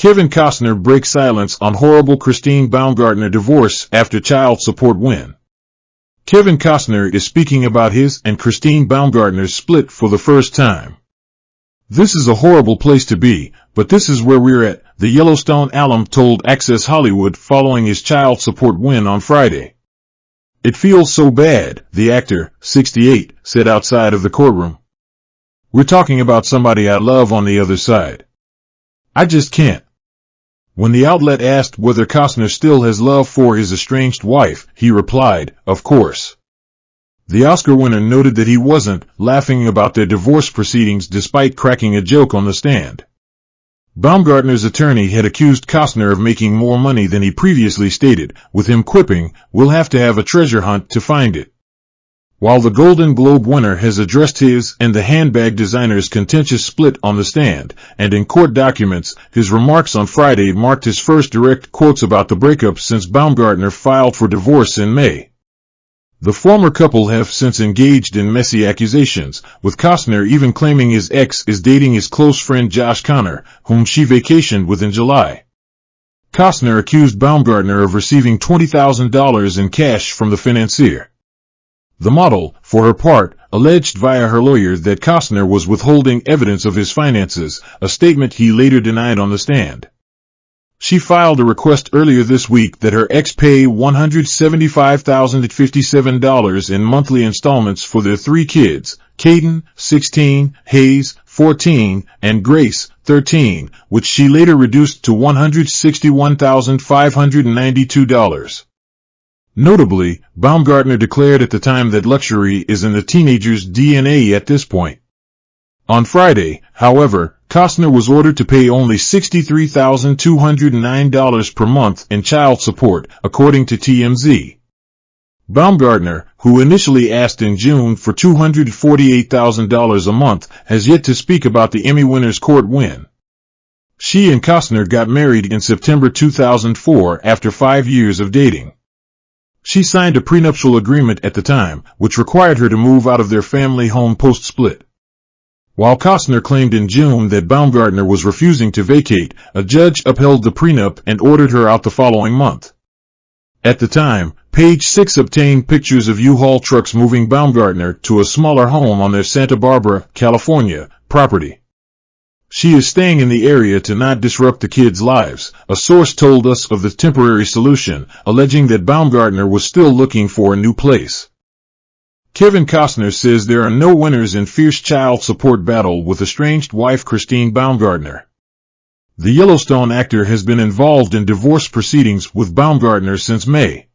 Kevin Costner breaks silence on horrible Christine Baumgartner divorce after child support win. Kevin Costner is speaking about his and Christine Baumgartner's split for the first time. "This is a horrible place to be, but this is where we're at," the Yellowstone alum told Access Hollywood following his child support win on Friday. "It feels so bad," the actor, 68, said outside of the courtroom. "We're talking about somebody I love on the other side. I just can't." When the outlet asked whether Costner still has love for his estranged wife, he replied, "Of course." The Oscar winner noted that he wasn't laughing about their divorce proceedings despite cracking a joke on the stand. Baumgartner's attorney had accused Costner of making more money than he previously stated, with him quipping, "We'll have to have a treasure hunt to find it." While the Golden Globe winner has addressed his and the handbag designer's contentious split on the stand and in court documents, his remarks on Friday marked his first direct quotes about the breakup since Baumgartner filed for divorce in May. The former couple have since engaged in messy accusations, with Costner even claiming his ex is dating his close friend Josh Connor, whom she vacationed with in July. Costner accused Baumgartner of receiving $20,000 in cash from the financier. The model, for her part, alleged via her lawyer that Costner was withholding evidence of his finances, a statement he later denied on the stand. She filed a request earlier this week that her ex pay $175,057 in monthly installments for their three kids, Caden, 16, Hayes, 14, and Grace, 13, which she later reduced to $161,592. Notably, Baumgartner declared at the time that luxury is in the teenager's DNA at this point. On Friday, however, Costner was ordered to pay only $63,209 per month in child support, according to TMZ. Baumgartner, who initially asked in June for $248,000 a month, has yet to speak about the Emmy winner's court win. She and Costner got married in September 2004 after 5 years of dating. She signed a prenuptial agreement at the time, which required her to move out of their family home post-split. While Costner claimed in June that Baumgartner was refusing to vacate, a judge upheld the prenup and ordered her out the following month. At the time, Page Six obtained pictures of U-Haul trucks moving Baumgartner to a smaller home on their Santa Barbara, California, property. "She is staying in the area to not disrupt the kids' lives," a source told us of the temporary solution, alleging that Baumgartner was still looking for a new place. Kevin Costner says there are no winners in fierce child support battle with estranged wife Christine Baumgartner. The Yellowstone actor has been involved in divorce proceedings with Baumgartner since May.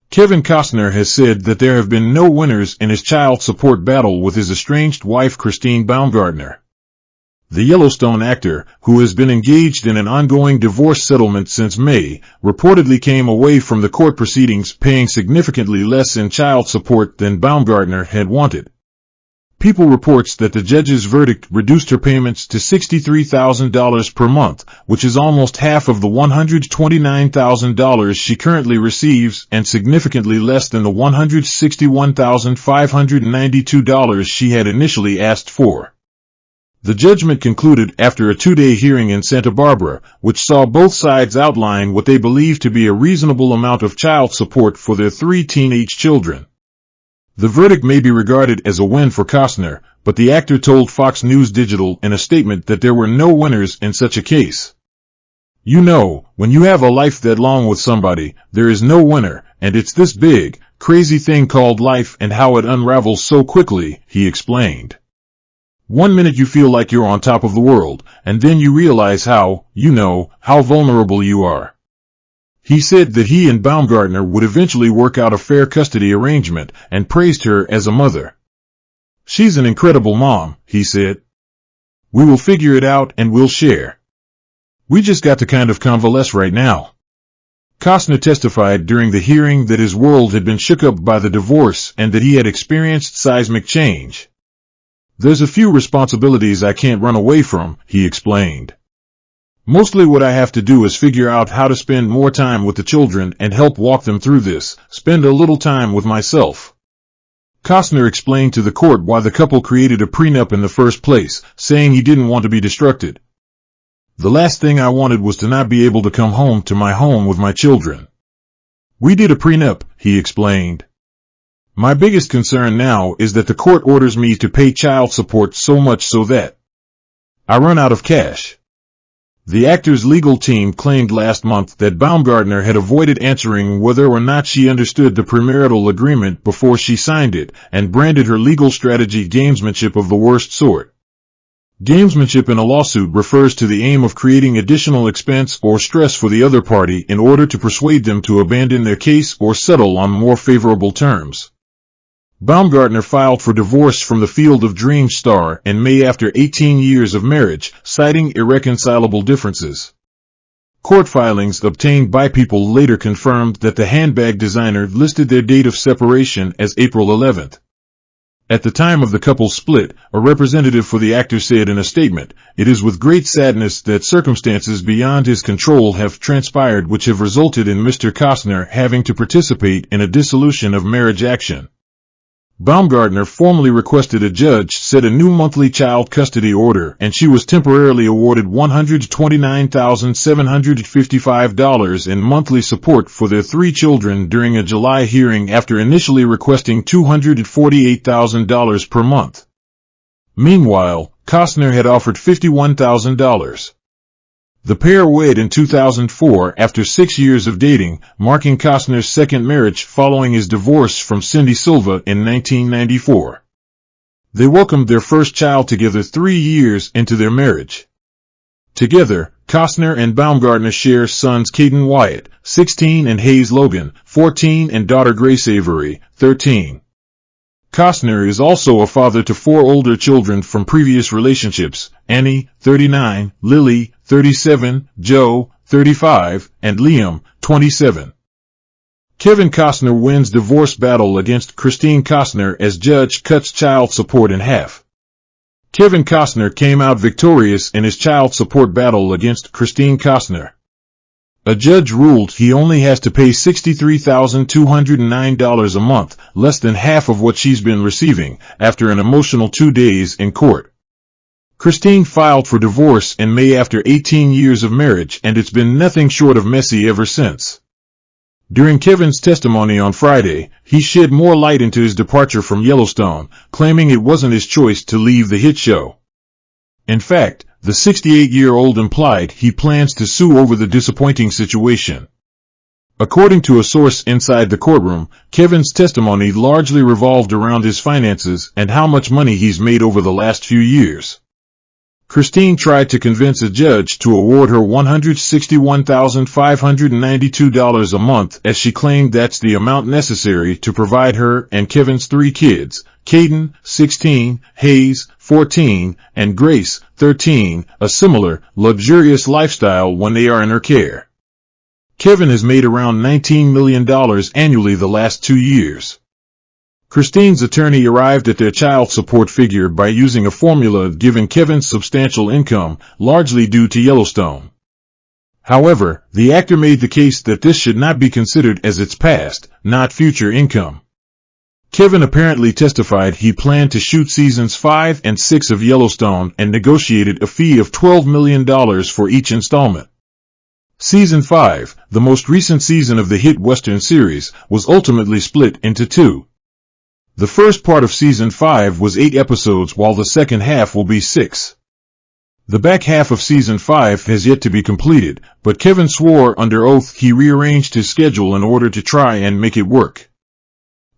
Kevin Costner has said that there have been no winners in his child support battle with his estranged wife Christine Baumgartner. The Yellowstone actor, who has been engaged in an ongoing divorce settlement since May, reportedly came away from the court proceedings paying significantly less in child support than Baumgartner had wanted. People reports that the judge's verdict reduced her payments to $63,000 per month, which is almost half of the $129,000 she currently receives and significantly less than the $161,592 she had initially asked for. The judgment concluded after a 2-day hearing in Santa Barbara, which saw both sides outline what they believe to be a reasonable amount of child support for their 3 teenage children. The verdict may be regarded as a win for Costner, but the actor told Fox News Digital in a statement that there were no winners in such a case. "You know, when you have a life that long with somebody, there is no winner, and it's this big, crazy thing called life and how it unravels so quickly," he explained. "One minute you feel like you're on top of the world, and then you realize how vulnerable you are." He said that he and Baumgartner would eventually work out a fair custody arrangement and praised her as a mother. "She's an incredible mom," he said. "We will figure it out and we'll share. We just got to kind of convalesce right now." Costner testified during the hearing that his world had been shook up by the divorce and that he had experienced seismic change. "There's a few responsibilities I can't run away from," he explained. "Mostly what I have to do is figure out how to spend more time with the children and help walk them through this, spend a little time with myself." Costner explained to the court why the couple created a prenup in the first place, saying he didn't want to be distracted. The last thing I wanted was to not be able to come home to my home with my children. We did a prenup, he explained. My biggest concern now is that the court orders me to pay child support so much so that I run out of cash. The actor's legal team claimed last month that Baumgartner had avoided answering whether or not she understood the premarital agreement before she signed it, and branded her legal strategy gamesmanship of the worst sort. Gamesmanship in a lawsuit refers to the aim of creating additional expense or stress for the other party in order to persuade them to abandon their case or settle on more favorable terms. Baumgartner filed for divorce from the Field of Dreams star in May after 18 years of marriage, citing irreconcilable differences. Court filings obtained by People later confirmed that the handbag designer listed their date of separation as April 11th. At the time of the couple's split, a representative for the actor said in a statement, "It is with great sadness that circumstances beyond his control have transpired which have resulted in Mr. Costner having to participate in a dissolution of marriage action." Baumgartner formally requested a judge set a new monthly child custody order, and she was temporarily awarded $129,755 in monthly support for their 3 children during a July hearing after initially requesting $248,000 per month. Meanwhile, Costner had offered $51,000. The pair wed in 2004 after 6 years of dating, marking Costner's second marriage following his divorce from Cindy Silva in 1994. They welcomed their first child together 3 years into their marriage. Together, Costner and Baumgartner share sons Caden Wyatt, 16, and Hayes Logan, 14, and daughter Grace Avery, 13. Costner is also a father to 4 older children from previous relationships: Annie, 39, Lily, 37, Joe, 35, and Liam, 27. Kevin Costner wins divorce battle against Christine Costner as judge cuts child support in half. Kevin Costner came out victorious in his child support battle against Christine Costner. A judge ruled he only has to pay $63,209 a month, less than half of what she's been receiving, after an emotional 2 days in court. Christine filed for divorce in May after 18 years of marriage, and it's been nothing short of messy ever since. During Kevin's testimony on Friday, he shed more light into his departure from Yellowstone, claiming it wasn't his choice to leave the hit show. In fact, the 68-year-old implied he plans to sue over the disappointing situation. According to a source inside the courtroom, Kevin's testimony largely revolved around his finances and how much money he's made over the last few years. Christine tried to convince a judge to award her $161,592 a month, as she claimed that's the amount necessary to provide her and Kevin's 3 kids, Caden, 16, Hayes, 14, and Grace, 13, a similar, luxurious lifestyle when they are in her care. Kevin has made around $19 million annually the last 2 years. Christine's attorney arrived at their child support figure by using a formula given Kevin's substantial income, largely due to Yellowstone. However, the actor made the case that this should not be considered as its past, not future income. Kevin apparently testified he planned to shoot seasons 5 and 6 of Yellowstone and negotiated a fee of $12 million for each installment. Season 5, the most recent season of the hit Western series, was ultimately split into 2. The first part of Season 5 was 8 episodes, while the second half will be 6. The back half of Season 5 has yet to be completed, but Kevin swore under oath he rearranged his schedule in order to try and make it work.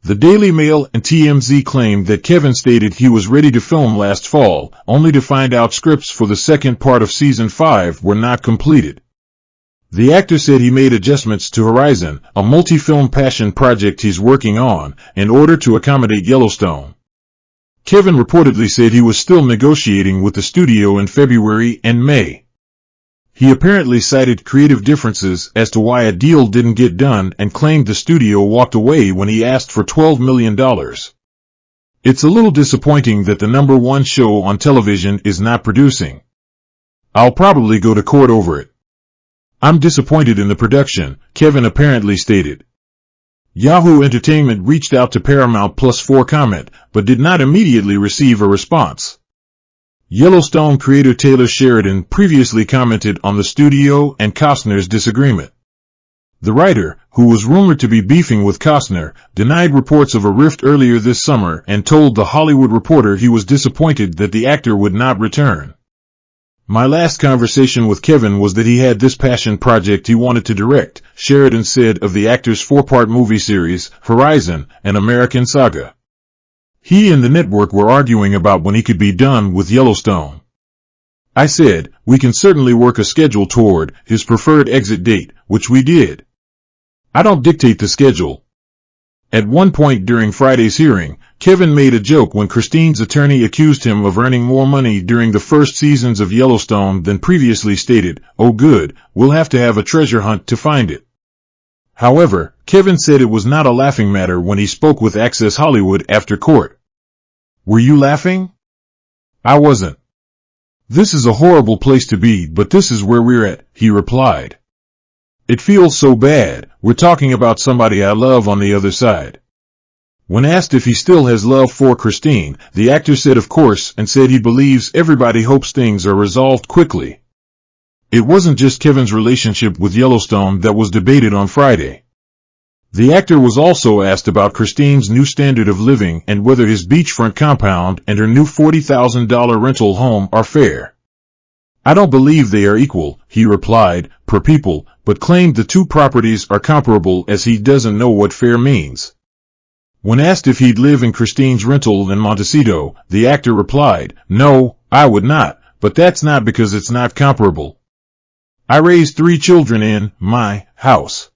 The Daily Mail and TMZ claimed that Kevin stated he was ready to film last fall, only to find out scripts for the second part of Season 5 were not completed. The actor said he made adjustments to Horizon, a multi-film passion project he's working on, in order to accommodate Yellowstone. Kevin reportedly said he was still negotiating with the studio in February and May. He apparently cited creative differences as to why a deal didn't get done and claimed the studio walked away when he asked for $12 million. It's a little disappointing that the #1 show on television is not producing. I'll probably go to court over it. I'm disappointed in the production, Kevin apparently stated. Yahoo Entertainment reached out to Paramount Plus for comment, but did not immediately receive a response. Yellowstone creator Taylor Sheridan previously commented on the studio and Costner's disagreement. The writer, who was rumored to be beefing with Costner, denied reports of a rift earlier this summer and told The Hollywood Reporter he was disappointed that the actor would not return. "My last conversation with Kevin was that he had this passion project he wanted to direct," Sheridan said of the actor's 4-part movie series, Horizon, an American Saga. He and the network were arguing about when he could be done with Yellowstone. "I said, we can certainly work a schedule toward his preferred exit date, which we did. I don't dictate the schedule." At one point during Friday's hearing, Kevin made a joke when Christine's attorney accused him of earning more money during the first seasons of Yellowstone than previously stated. "Oh good, we'll have to have a treasure hunt to find it." However, Kevin said it was not a laughing matter when he spoke with Access Hollywood after court. "Were you laughing?" "I wasn't. This is a horrible place to be, but this is where we're at," he replied. "It feels so bad. We're talking about somebody I love on the other side." When asked if he still has love for Christine, the actor said of course and said he believes everybody hopes things are resolved quickly. It wasn't just Kevin's relationship with Yellowstone that was debated on Friday. The actor was also asked about Christine's new standard of living and whether his beachfront compound and her new $40,000 rental home are fair. "I don't believe they are equal," he replied, per people, but claimed the two properties are comparable as he doesn't know what fair means. When asked if he'd live in Christine's rental in Montecito, the actor replied, "No, I would not, but that's not because it's not comparable. I raised 3 children in my house.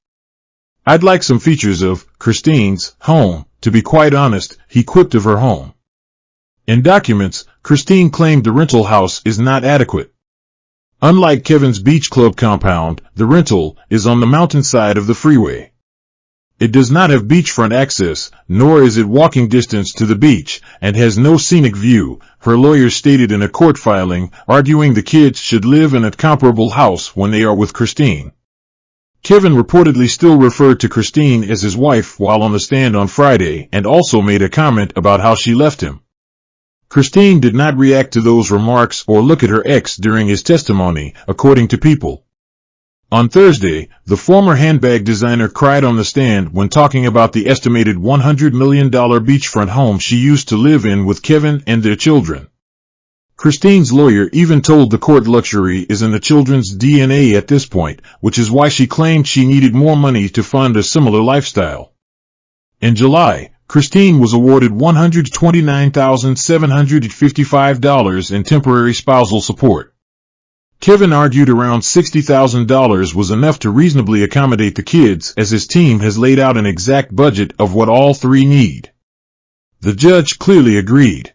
I'd like some features of Christine's home, to be quite honest," he quipped of her home. In documents, Christine claimed the rental house is not adequate. Unlike Kevin's beach club compound, the rental is on the mountainside of the freeway. It does not have beachfront access, nor is it walking distance to the beach, and has no scenic view, her lawyer stated in a court filing, arguing the kids should live in a comparable house when they are with Christine. Kevin reportedly still referred to Christine as his wife while on the stand on Friday and also made a comment about how she left him. Christine did not react to those remarks or look at her ex during his testimony, according to People. On Thursday, the former handbag designer cried on the stand when talking about the estimated $100 million beachfront home she used to live in with Kevin and their children. Christine's lawyer even told the court luxury is in the children's DNA at this point, which is why she claimed she needed more money to fund a similar lifestyle. In July, Christine was awarded $129,755 in temporary spousal support. Kevin argued around $60,000 was enough to reasonably accommodate the kids as his team has laid out an exact budget of what all 3 need. The judge clearly agreed.